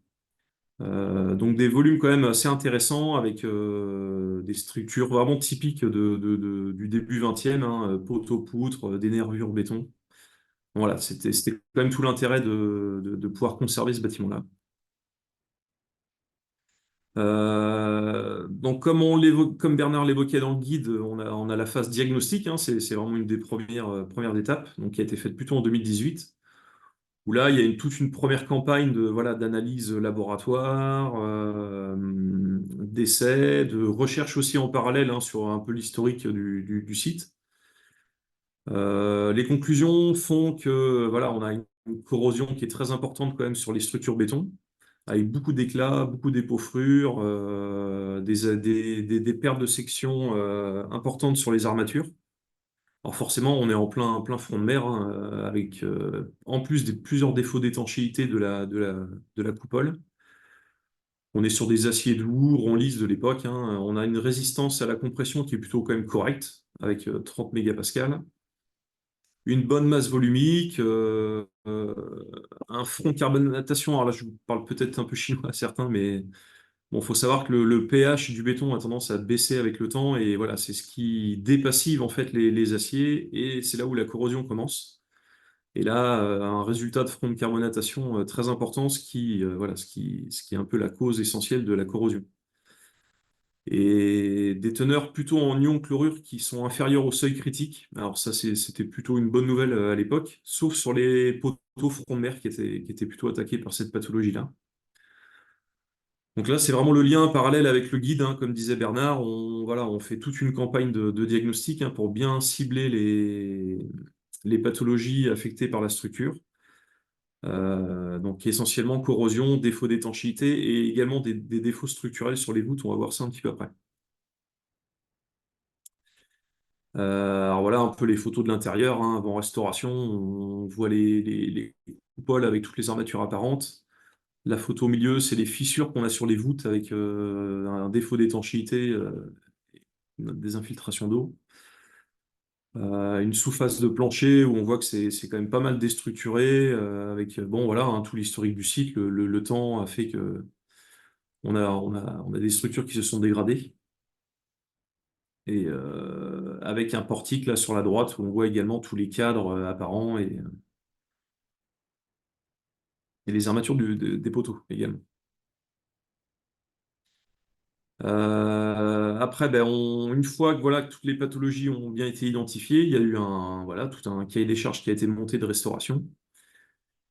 Donc des volumes quand même assez intéressants avec des structures vraiment typiques du début 20e, hein, poteau-poutre, des nervures béton. Voilà, c'était quand même tout l'intérêt de pouvoir conserver ce bâtiment-là. Donc comme Bernard l'évoquait dans le guide, on a la phase diagnostic, hein, c'est vraiment une des premières étapes, donc qui a été faite plutôt en 2018, où là il y a toute une première campagne voilà, d'analyse laboratoire, d'essais, de recherche aussi en parallèle hein, sur un peu l'historique du site. Les conclusions font que voilà, on a une corrosion qui est très importante quand même sur les structures béton avec beaucoup d'éclats, beaucoup d'épaufrures, des pertes de section importantes sur les armatures. Alors forcément, on est en plein front de mer, hein, avec en plus plusieurs défauts d'étanchéité de la coupole. On est sur des aciers lourds, en lisse de l'époque, hein. On a une résistance à la compression qui est plutôt quand même correcte, avec 30 mégapascales. Une bonne masse volumique, un front de carbonatation. Alors là, je vous parle peut-être un peu chinois à certains, mais bon, faut savoir que le pH du béton a tendance à baisser avec le temps et voilà, c'est ce qui dépassive en fait les aciers et c'est là où la corrosion commence. Et là, un résultat de front de carbonatation très important, voilà, ce qui est un peu la cause essentielle de la corrosion. Et des teneurs plutôt en ion chlorure qui sont inférieures au seuil critique. Alors ça, c'était plutôt une bonne nouvelle à l'époque, sauf sur les poteaux front de mer qui étaient plutôt attaqués par cette pathologie-là. Donc là, c'est vraiment le lien parallèle avec le guide, hein, comme disait Bernard. Voilà, on fait toute une campagne de diagnostic hein, pour bien cibler les pathologies affectées par la structure. Donc essentiellement corrosion, défaut d'étanchéité et également des défauts structurels sur les voûtes. On va voir ça un petit peu après. Alors voilà un peu les photos de l'intérieur hein, avant restauration. On voit les coupoles avec toutes les armatures apparentes. La photo au milieu, c'est les fissures qu'on a sur les voûtes avec un défaut d'étanchéité, des infiltrations d'eau. Une sous-face de plancher où on voit que c'est quand même pas mal déstructuré, avec bon voilà hein, tout l'historique du site. Le temps a fait que on a des structures qui se sont dégradées. Et avec un portique là sur la droite où on voit également tous les cadres apparents et les armatures des poteaux également. Après, ben, une fois que voilà, que toutes les pathologies ont bien été identifiées, il y a eu voilà, tout un cahier des charges qui a été monté de restauration.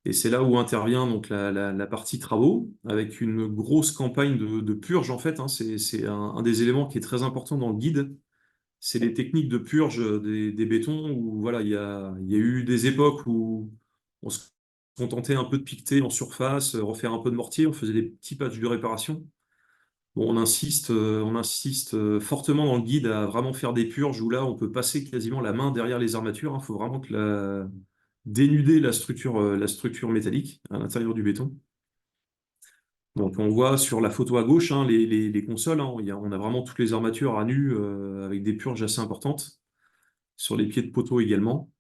Et c'est là où intervient donc la partie travaux, avec une grosse campagne de purge en fait, hein. C'est un des éléments qui est très important dans le guide, c'est les techniques de purge des bétons, où voilà, il y a eu des époques où on se contentait un peu de piqueter en surface, refaire un peu de mortier, on faisait des petits patchs de réparation. Bon, on insiste fortement dans le guide à vraiment faire des purges où là, on peut passer quasiment la main derrière les armatures. Il faut vraiment dénuder la structure métallique à l'intérieur du béton. Donc, on voit sur la photo à gauche, hein, les consoles, hein, on a vraiment toutes les armatures à nu avec des purges assez importantes. Sur les pieds de poteau également.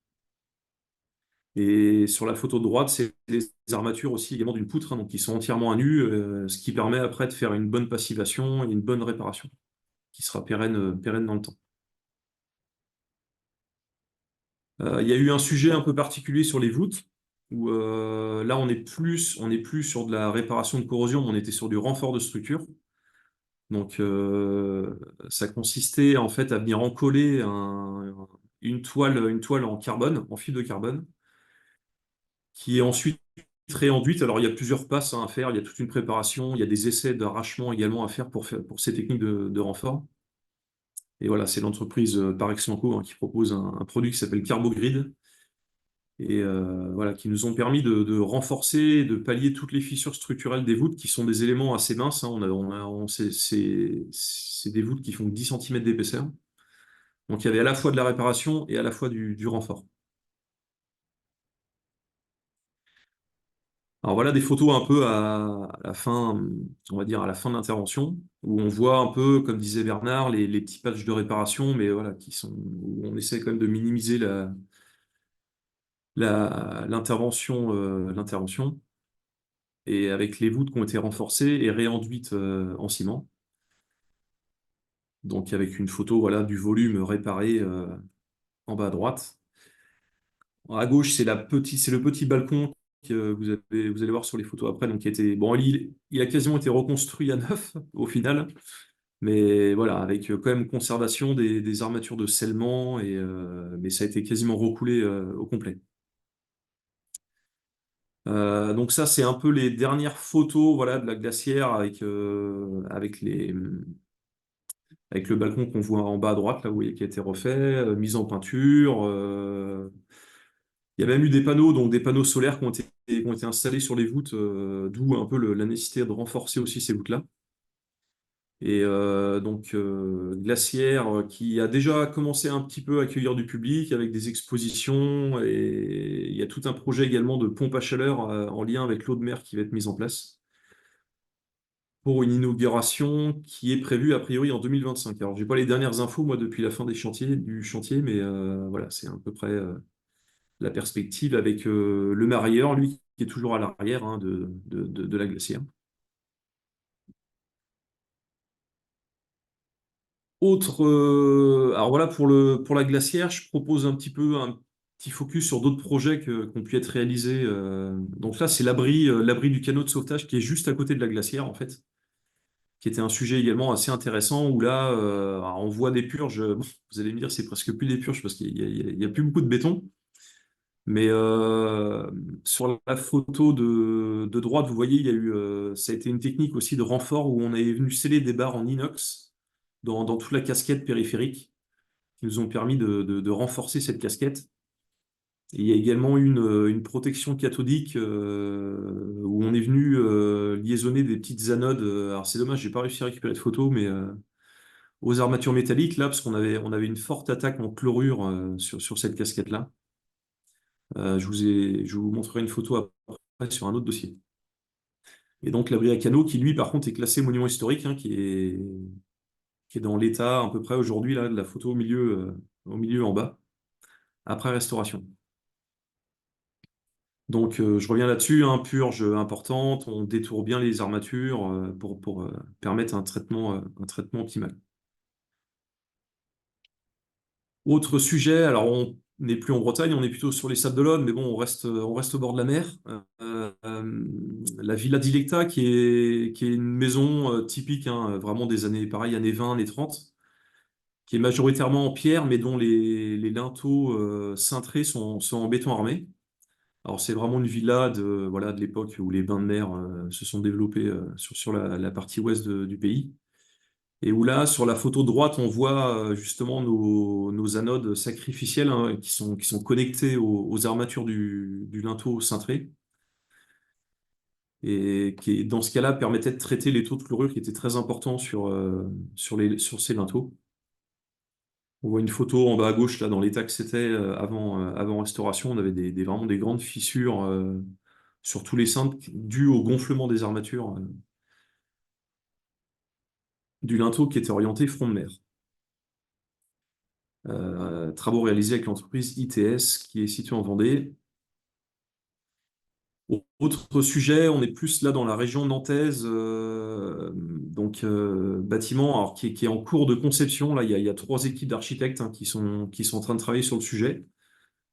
Et sur la photo de droite, c'est les armatures aussi également d'une poutre, hein, donc qui sont entièrement à nu, ce qui permet après de faire une bonne passivation et une bonne réparation, qui sera pérenne dans le temps. Il y a eu un sujet un peu particulier sur les voûtes, où là on est plus sur de la réparation de corrosion, mais on était sur du renfort de structure. Donc ça consistait en fait à venir encoller une toile en carbone, en fibre de carbone, qui est ensuite réenduite. Alors, il y a plusieurs passes à faire, il y a toute une préparation, il y a des essais d'arrachement également à faire pour ces techniques de renfort. Et voilà, c'est l'entreprise Parexlanco, hein, qui propose un produit qui s'appelle Carbogrid, et voilà, qui nous ont permis de renforcer, de pallier toutes les fissures structurelles des voûtes, qui sont des éléments assez minces, hein. C'est des voûtes qui font 10 cm d'épaisseur. Donc, il y avait à la fois de la réparation et à la fois du renfort. Alors voilà des photos un peu à la fin, on va dire à la fin de l'intervention, où on voit un peu, comme disait Bernard, les petits patchs de réparation, mais voilà, où on essaie quand même de minimiser l'intervention, et avec les voûtes qui ont été renforcées et réenduites en ciment. Donc avec une photo voilà, du volume réparé en bas à droite. À gauche, c'est le petit balcon que vous allez voir sur les photos après. Donc, bon, il a quasiment été reconstruit à neuf au final, mais voilà, avec quand même conservation des armatures de scellement, mais ça a été quasiment recoulé au complet. Donc ça, c'est un peu les dernières photos, voilà, de la glacière avec le balcon qu'on voit en bas à droite, là, vous voyez, qui a été refait, mise en peinture. Il y a même eu des panneaux, donc des panneaux solaires qui ont été installés sur les voûtes, d'où un peu la nécessité de renforcer aussi ces voûtes-là. Et donc, Glacière, qui a déjà commencé un petit peu à accueillir du public avec des expositions, et il y a tout un projet également de pompe à chaleur en lien avec l'eau de mer qui va être mise en place pour une inauguration qui est prévue a priori en 2025. Alors, j'ai pas les dernières infos, moi, depuis la fin du chantier, mais voilà, c'est à peu près la perspective avec le marailleur, lui, qui est toujours à l'arrière, hein, de la glacière. Alors voilà, pour la glacière, je propose un petit focus sur d'autres projets qui ont pu être réalisés. Donc là, c'est l'abri du canot de sauvetage qui est juste à côté de la glacière, en fait, qui était un sujet également assez intéressant, où là, alors on voit des purges. Bon, vous allez me dire, c'est presque plus des purges parce qu'il y a plus beaucoup de béton. Mais sur la photo de droite, vous voyez, ça a été une technique aussi de renfort où on est venu sceller des barres en inox dans toute la casquette périphérique, qui nous ont permis de renforcer cette casquette. Et il y a également une protection cathodique où on est venu liaisonner des petites anodes. Alors c'est dommage, j'ai pas réussi à récupérer de photos, mais aux armatures métalliques là, parce qu'on avait une forte attaque en chlorure sur cette casquette-là. Je vous montrerai une photo après sur un autre dossier. Et donc l'abri à canaux qui, lui, par contre, est classé monument historique, hein, qui est dans l'état à peu près aujourd'hui là, de la photo au milieu en bas, après restauration. Donc je reviens là-dessus, hein, purge importante, on détourne bien les armatures pour permettre un traitement optimal. Autre sujet, alors on n'est plus en Bretagne, on est plutôt sur les Sables d'Olonne, mais bon, on reste au bord de la mer. La Villa Dilecta, qui est une maison typique, hein, vraiment des années, pareil, années 20, années 30, qui est majoritairement en pierre, mais dont les linteaux cintrés sont en béton armé. Alors c'est vraiment une villa voilà, de l'époque où les bains de mer se sont développés sur la partie ouest du pays. Et où là, sur la photo de droite, on voit justement nos anodes sacrificielles, hein, qui sont connectées aux armatures du linteau cintré, et qui, dans ce cas-là, permettait de traiter les taux de chlorure qui étaient très importants sur ces linteaux. On voit une photo en bas à gauche, là, dans l'état que c'était avant restauration. On avait vraiment des grandes fissures sur tous les cintres dues au gonflement des armatures du linteau qui était orienté front de mer. Travaux réalisés avec l'entreprise ITS qui est située en Vendée. Autre sujet, on est plus là dans la région nantaise, bâtiment alors, qui est en cours de conception. Là, il y a 3 équipes d'architectes, hein, qui sont en train de travailler sur le sujet.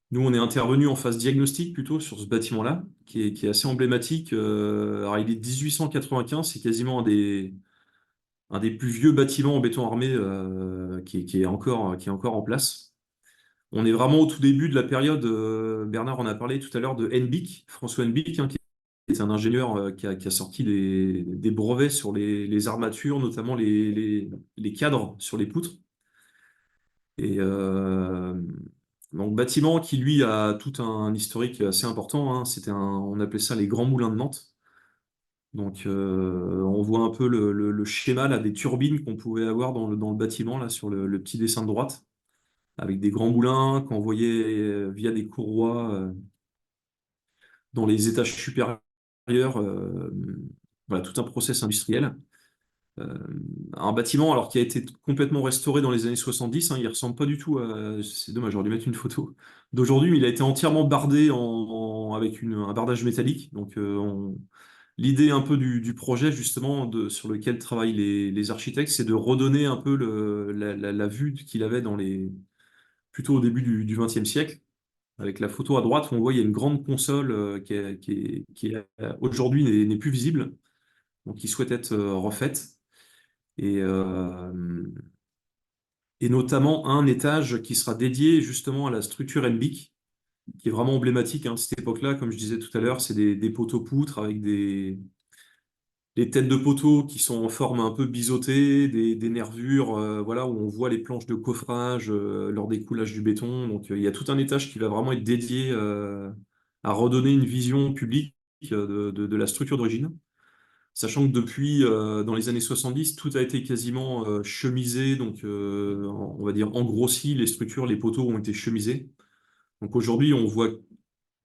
Nous, on est intervenu en phase diagnostic plutôt sur ce bâtiment-là, qui est assez emblématique. Alors, il est de 1895, c'est quasiment un des plus vieux bâtiments en béton armé qui est encore en place. On est vraiment au tout début de la période, Bernard en a parlé tout à l'heure, de Henbick, François Henbick, hein, qui est un ingénieur qui a sorti des brevets sur les armatures, notamment les cadres sur les poutres. Et donc, bâtiment qui, lui, a tout un historique assez important, hein. On appelait ça les Grands Moulins de Nantes. Donc, on voit un peu le schéma là, des turbines qu'on pouvait avoir dans le bâtiment, là, sur le petit dessin de droite, avec des grands moulins qu'on voyait via des courroies dans les étages supérieurs. Voilà, tout un process industriel. Euh, un bâtiment alors qui a été complètement restauré dans les années 70, hein, il ressemble pas du tout à... C'est dommage, j'aurais dû mettre une photo d'aujourd'hui, mais il a été entièrement bardé avec un bardage métallique. Donc l'idée un peu du projet justement sur lequel travaillent les architectes, c'est de redonner un peu la vue qu'il avait plutôt au début du XXe siècle. Avec la photo à droite, on voit il y a une grande console aujourd'hui n'est plus visible, donc qui souhaite être refaite. Et, euh, et notamment un étage qui sera dédié justement à la structure NBIC, qui est vraiment emblématique, hein, de cette époque-là. Comme je disais tout à l'heure, c'est des poteaux poutres avec des têtes de poteaux qui sont en forme un peu biseautée, des nervures, voilà, où on voit les planches de coffrage lors des coulages du béton. Donc il y a tout un étage qui va vraiment être dédié à redonner une vision publique de la structure d'origine. Sachant que depuis, dans les années 70, tout a été quasiment chemisé, donc on va dire engrossi, les structures, les poteaux ont été chemisés. Donc aujourd'hui, on voit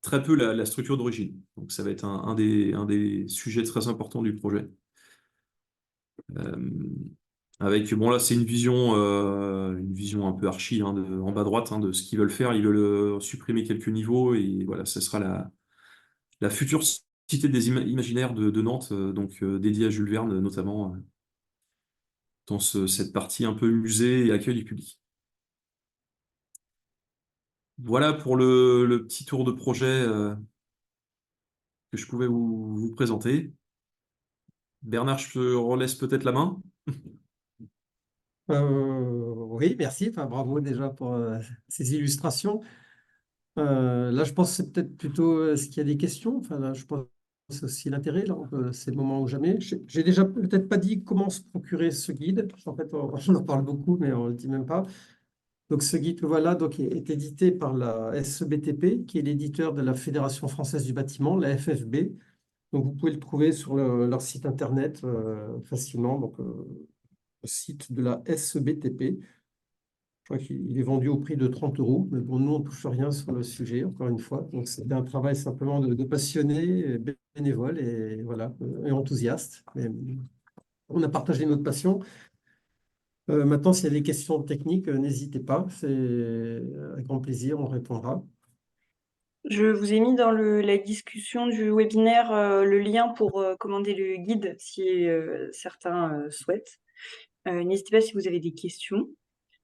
très peu la structure d'origine. Donc ça va être un des sujets très importants du projet. Euh, bon là, c'est une vision un peu archi, hein, en bas à droite, hein, de ce qu'ils veulent faire. Ils veulent supprimer quelques niveaux et voilà, ça sera la future cité des imaginaires de Nantes, dédiée à Jules Verne notamment. Dans cette partie un peu musée et accueil du public. Voilà pour le petit tour de projet que je pouvais vous présenter. Bernard, je te relaisse peut-être la main. Oui, merci. Enfin, bravo déjà pour ces illustrations. Là, je pense que c'est peut-être plutôt ce qu'il y a des questions. Enfin, là, je pense que c'est aussi l'intérêt. Là, c'est le moment ou jamais. J'ai déjà peut-être pas dit comment se procurer ce guide. En fait, on en parle beaucoup, mais on ne le dit même pas. Donc, ce guide, voilà, donc, est édité par la SEBTP, qui est l'éditeur de la Fédération française du bâtiment, la FFB. Donc, vous pouvez le trouver sur leur site internet facilement. Donc, le site de la SEBTP. Je crois qu'il est vendu au prix de 30 euros, mais bon, nous, on ne touche rien sur le sujet, encore une fois. Donc, c'était un travail simplement de passionnés, bénévoles et, voilà, et enthousiastes. Mais on a partagé notre passion. Maintenant, s'il y a des questions techniques, n'hésitez pas. C'est avec grand plaisir, on répondra. Je vous ai mis dans la discussion du webinaire le lien pour commander le guide si certains souhaitent. N'hésitez pas si vous avez des questions.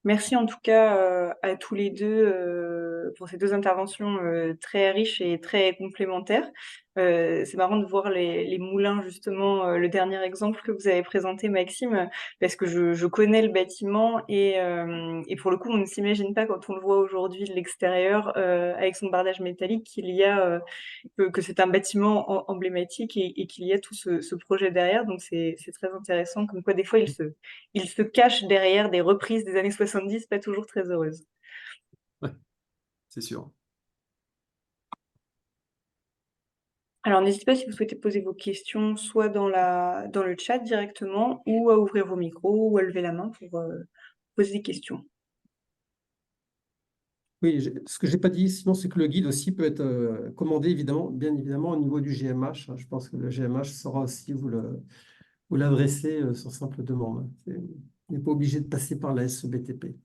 Merci en tout cas à tous les deux pour ces deux interventions très riches et très complémentaires. C'est marrant de voir les moulins, justement, le dernier exemple que vous avez présenté, Maxime, parce que je connais le bâtiment et pour le coup, on ne s'imagine pas quand on le voit aujourd'hui de l'extérieur avec son bardage métallique qu'il y a que c'est un bâtiment emblématique et qu'il y a tout ce projet derrière. Donc c'est très intéressant, comme quoi des fois il se cache derrière des reprises des années 70 pas toujours très heureuses. Ouais, c'est sûr. Alors n'hésitez pas si vous souhaitez poser vos questions, soit dans le chat directement, ou à ouvrir vos micros, ou à lever la main pour poser des questions. Oui, ce que je n'ai pas dit, sinon, c'est que le guide aussi peut être commandé, évidemment, bien évidemment, au niveau du GMH. Je pense que le GMH saura aussi vous l'adresser sur simple demande. On n'est pas obligé de passer par la SEBTP.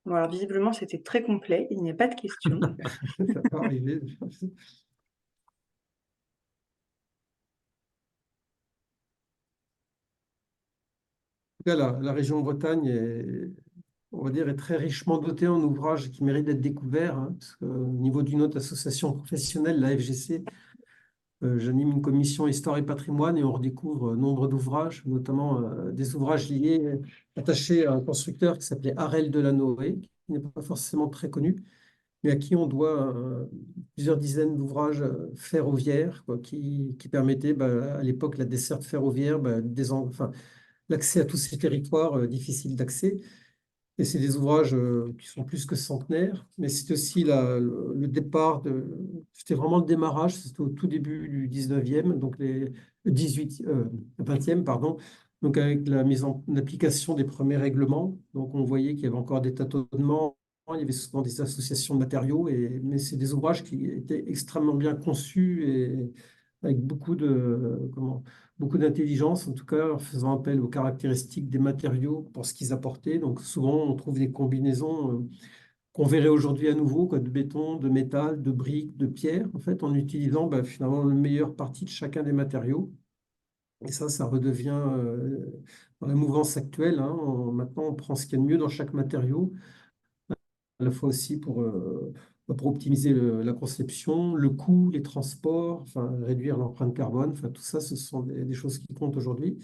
Bon, alors visiblement c'était très complet, il n'y a pas de questions. Ça peut arriver. En tout cas, la région Bretagne est, on va dire, est très richement dotée en ouvrages qui méritent d'être découverts, hein, parce qu'au niveau d'une autre association professionnelle, la FGC, j'anime une commission Histoire et patrimoine et on redécouvre nombre d'ouvrages, notamment des ouvrages liés, attachés à un constructeur qui s'appelait Harel Delanoë, qui n'est pas forcément très connu, mais à qui on doit plusieurs dizaines d'ouvrages ferroviaires, quoi, qui permettaient, à l'époque, la desserte ferroviaire, enfin, l'accès à tous ces territoires difficiles d'accès. Et c'est des ouvrages qui sont plus que centenaires, mais c'est aussi le départ c'était vraiment le démarrage, c'était au tout début du 19e, donc le 20e, pardon, donc avec la mise en application des premiers règlements. Donc on voyait qu'il y avait encore des tâtonnements, il y avait souvent des associations de matériaux, mais c'est des ouvrages qui étaient extrêmement bien conçus et avec beaucoup d'intelligence, en tout cas en faisant appel aux caractéristiques des matériaux pour ce qu'ils apportaient. Donc souvent, on trouve des combinaisons qu'on verrait aujourd'hui à nouveau, quoi, de béton, de métal, de briques, de pierre, en fait, en utilisant finalement la meilleure partie de chacun des matériaux. Et ça redevient, dans la mouvance actuelle, hein, maintenant, on prend ce qu'il y a de mieux dans chaque matériau, à la fois aussi pour optimiser la conception, le coût, les transports, enfin, réduire l'empreinte carbone. Enfin, tout ça, ce sont des choses qui comptent aujourd'hui.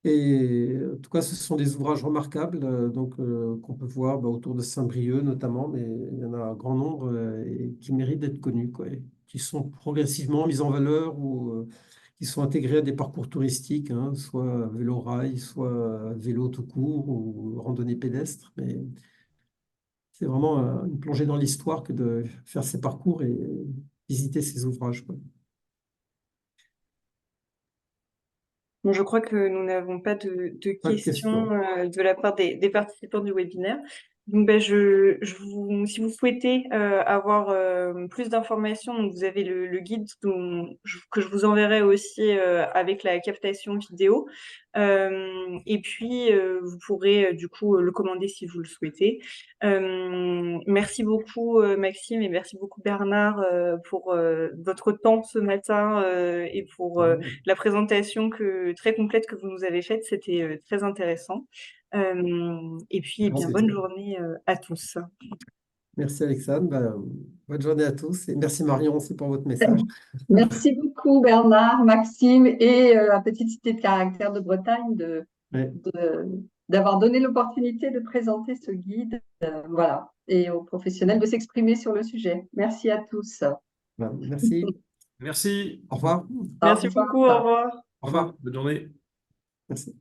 Et en tout cas, ce sont des ouvrages remarquables qu'on peut voir autour de Saint-Brieuc notamment, mais il y en a un grand nombre et qui méritent d'être connus, quoi, et qui sont progressivement mis en valeur ou qui sont intégrés à des parcours touristiques, hein, soit vélo-rail, soit vélo tout court ou randonnée pédestre. Mais c'est vraiment une plongée dans l'histoire que de faire ces parcours et visiter ces ouvrages, quoi. Bon, je crois que nous n'avons pas de Pas de questions questions. de la part des participants du webinaire. Donc, si vous souhaitez avoir plus d'informations, donc vous avez le guide que je vous enverrai aussi avec la captation vidéo. Et puis, vous pourrez du coup le commander si vous le souhaitez. Merci beaucoup Maxime et merci beaucoup Bernard pour votre temps ce matin et pour la présentation très complète que vous nous avez faite. C'était très intéressant. Et puis, eh bien, Merci. bonne journée à tous. Merci Alexandre. Bonne journée à tous et merci Marion aussi pour votre message. Merci beaucoup Bernard, Maxime et la petite cité de caractère de Bretagne Ouais. d'avoir donné l'opportunité de présenter ce guide, voilà, et aux professionnels de s'exprimer sur le sujet. Merci à tous. Merci. Merci. Au revoir. Merci beaucoup, au revoir. Au revoir. Bonne journée. Merci.